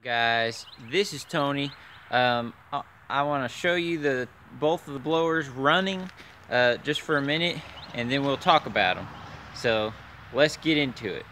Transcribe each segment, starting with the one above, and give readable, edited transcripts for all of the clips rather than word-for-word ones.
Guys, this is Tony. I want to show you both of the blowers running just for a minute, and then we'll talk about them. So let's get into it.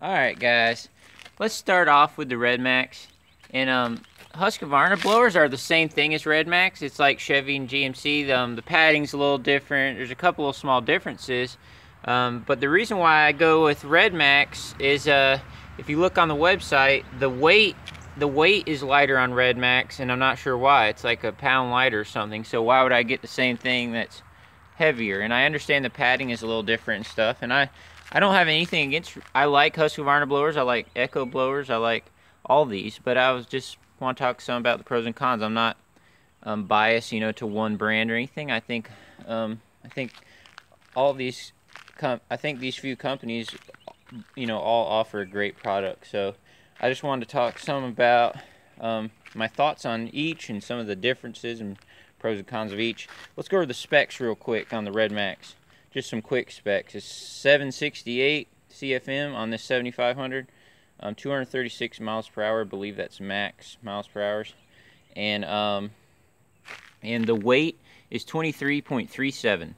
Alright guys, let's start off with the Redmax. And Husqvarna blowers are the same thing as Redmax. It's like Chevy and GMC. The padding's a little different. There's a couple of small differences. But the reason why I go with Redmax is if you look on the website, the weight is lighter on Redmax, and I'm not sure why. It's like a pound lighter or something. So why would I get the same thing that's heavier? And I understand the padding is a little different and stuff, and I don't have anything against. I like Husqvarna blowers. I like Echo blowers. I like all these, but I want to talk some about the pros and cons. I'm not biased, to one brand or anything. I think all these these few companies, all offer a great product. So I just wanted to talk some about my thoughts on each and some of the differences and pros and cons of each. Let's go over the specs real quick on the Redmax. Just some quick specs. It's 768 CFM on this 7500, 236 miles per hour. I believe that's max miles per hour, and the weight is 23.37.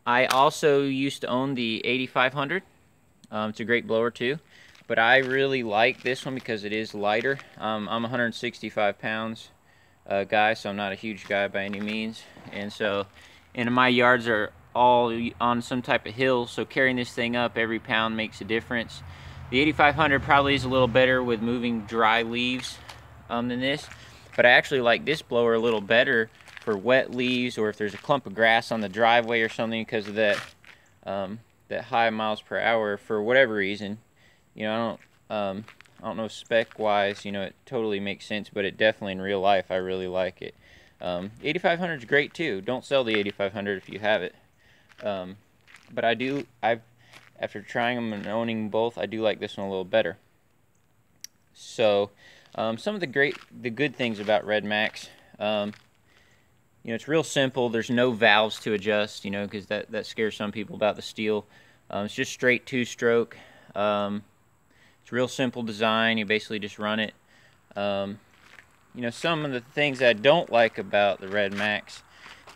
I also used to own the 8500. It's a great blower too, but I really like this one because it is lighter. I'm 165 pounds guy, so I'm not a huge guy by any means, and my yards are all on some type of hill, so carrying this thing up every pound makes a difference. The 8500 probably is a little better with moving dry leaves than this, but I actually like this blower a little better for wet leaves, or if there's a clump of grass on the driveway or something, because of that high miles per hour for whatever reason. I don't know spec wise, it totally makes sense, but it definitely in real life I really like it. 8500 is great too. Don't sell the 8500 if you have it. But after trying them and owning both, I do like this one a little better. So some of the good things about Redmax, it's real simple. There's no valves to adjust, because that scares some people about the stihl. It's just straight two-stroke. It's real simple design. You basically just run it. Some of the things I don't like about the Redmax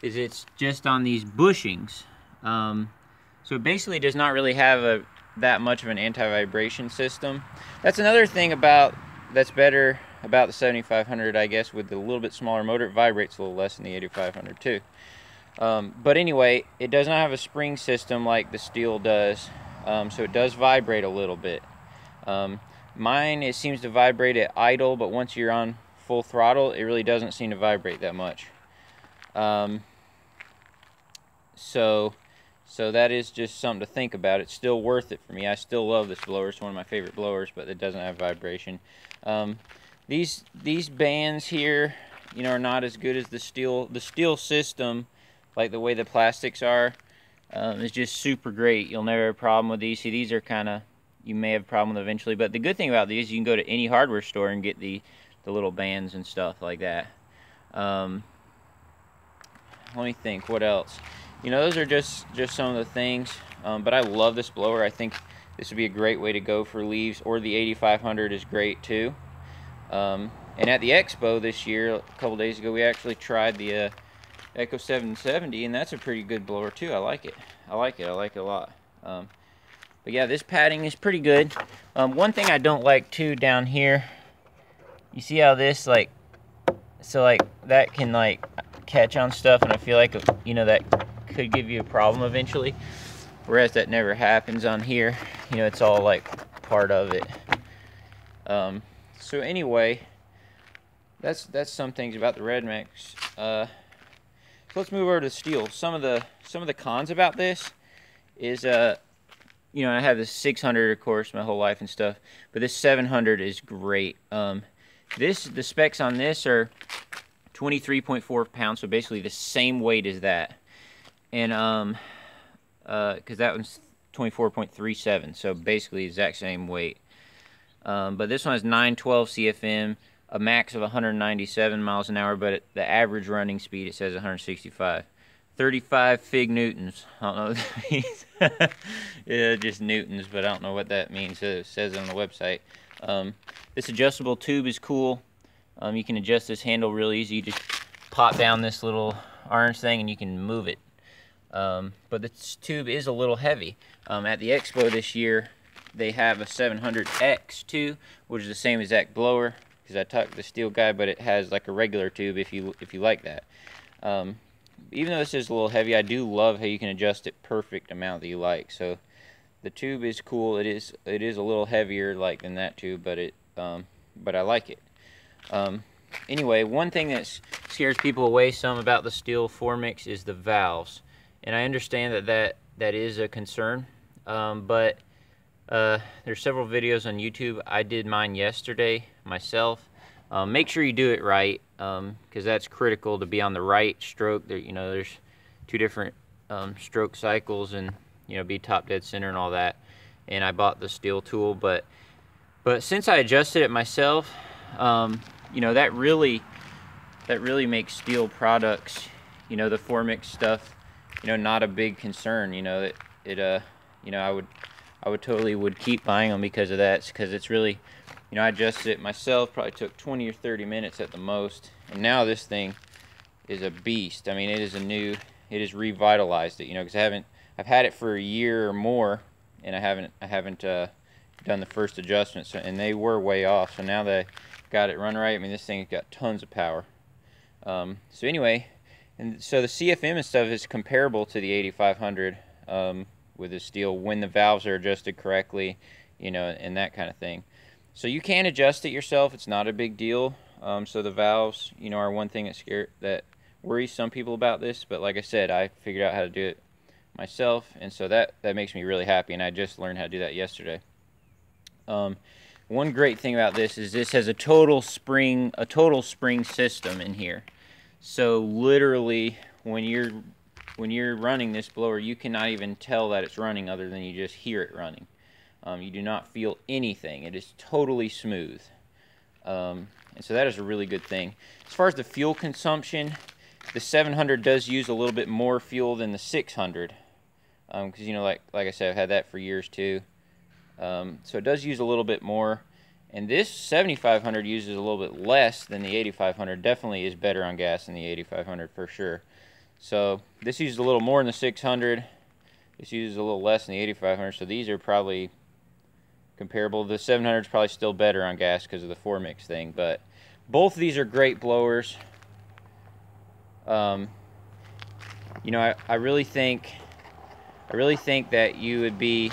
is it's just on these bushings. So it basically does not really have that much of an anti-vibration system. That's another thing that's better about the 7500, I guess. With the little bit smaller motor, it vibrates a little less than the 8500 too. But anyway, it does not have a spring system like the stihl does, so it does vibrate a little bit. Mine, it seems to vibrate at idle, but once you're on full throttle, it really doesn't seem to vibrate that much. So that is just something to think about. It's still worth it for me. I still love this blower. It's one of my favorite blowers, but it doesn't have vibration. These bands here, are not as good as the stihl. The stihl system, like the way the plastics are, is just super great. You'll never have a problem with these. See, these are you may have a problem with eventually, but the good thing about these, you can go to any hardware store and get the little bands and stuff like that. Let me think, what else? Those are just some of the things, but I love this blower. I think this would be a great way to go for leaves, or the 8500 is great too. And at the expo this year, a couple days ago, we actually tried the Echo 770, and that's a pretty good blower too. I like it a lot. But yeah, this padding is pretty good. One thing I don't like too down here, you see how this So like that can like catch on stuff, and I feel like, you know, that could give you a problem eventually, whereas that never happens on here. You know, it's all like part of it. So anyway, that's some things about the Redmax. So let's move over to stihl. Some of the cons about this is you know, I have this 600 of course my whole life and stuff, but this 700 is great. The specs on this are 23.4 pounds, so basically the same weight as that, and because that one's 24.37, so basically the exact same weight. But this one has 912 CFM, a max of 197 miles an hour, but the average running speed, it says 165. 35 fig newtons. I don't know what that means. Yeah, just newtons, but I don't know what that means. It says it on the website. This adjustable tube is cool. You can adjust this handle real easy. You just pop down this little orange thing and you can move it. But this tube is a little heavy. At the expo this year, they have a 700X too, which is the same exact blower, because I talked to the stihl guy, but it has like a regular tube if you like that. Even though this is a little heavy, I do love how you can adjust it perfect amount that you like. So the tube is cool. It is a little heavier like than that tube, but I like it. Anyway, one thing that scares people away some about the stihl Formix is the valves, and I understand that is a concern. But there's several videos on YouTube. I did mine yesterday myself. Make sure you do it right, because that's critical to be on the right stroke. There, you know, there's two different stroke cycles, and you know, be top dead center and all that. And I bought the stihl tool, but since I adjusted it myself, you know, that really makes stihl products, you know, the Formix stuff, you know, not a big concern. You know, you know, I would totally keep buying them because of that, because it's really, you know, I adjusted it myself, probably took 20 or 30 minutes at the most, and now this thing is a beast. I mean, it is revitalized it, you know, because I've had it for a year or more, and I haven't done the first adjustments, and they were way off. So now they got it run right. I mean, this thing's got tons of power. So anyway, and so the CFM and stuff is comparable to the 8500 with the stihl when the valves are adjusted correctly, you know, and that kind of thing. So you can adjust it yourself. It's not a big deal. So the valves, you know, are one thing that worries some people about this. But like I said, I figured out how to do it myself, and so that makes me really happy. And I just learned how to do that yesterday. One great thing about this is this has a total spring system in here. So literally, when you're running this blower, you cannot even tell that it's running other than you just hear it running. You do not feel anything. It is totally smooth. And so that is a really good thing. As far as the fuel consumption, the 700 does use a little bit more fuel than the 600. Because, you know, like I said, I've had that for years too. So it does use a little bit more. And this 7500 uses a little bit less than the 8500. Definitely is better on gas than the 8500 for sure. So this uses a little more than the 600. This uses a little less than the 8500. So these are probably comparable. The 700 is probably still better on gas because of the Formix thing. But both of these are great blowers. You know, I really think that you would be,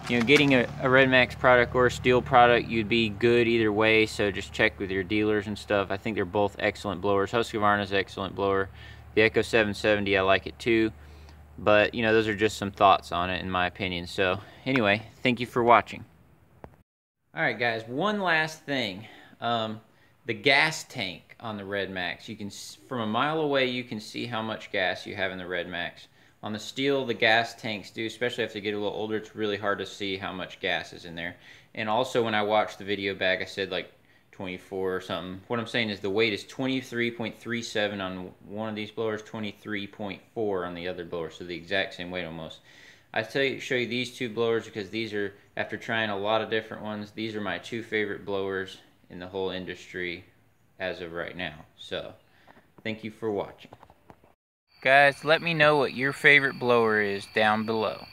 you know, getting a Redmax product or a stihl product, you'd be good either way. So just check with your dealers and stuff. I think they're both excellent blowers. Husqvarna's an excellent blower. The ebz700, I like it too. But, you know, those are just some thoughts on it in my opinion. So anyway, thank you for watching. Alright guys, one last thing. The gas tank on the Redmax. You can, from a mile away, you can see how much gas you have in the Redmax. On the stihl, the gas tanks do, especially if they get a little older, it's really hard to see how much gas is in there. And also when I watched the video back, I said like 24 or something. What I'm saying is the weight is 23.37 on one of these blowers, 23.4 on the other blower, so the exact same weight almost. I show you these two blowers because these are, after trying a lot of different ones, these are my two favorite blowers in the whole industry as of right now. So, thank you for watching. Guys, let me know what your favorite blower is down below.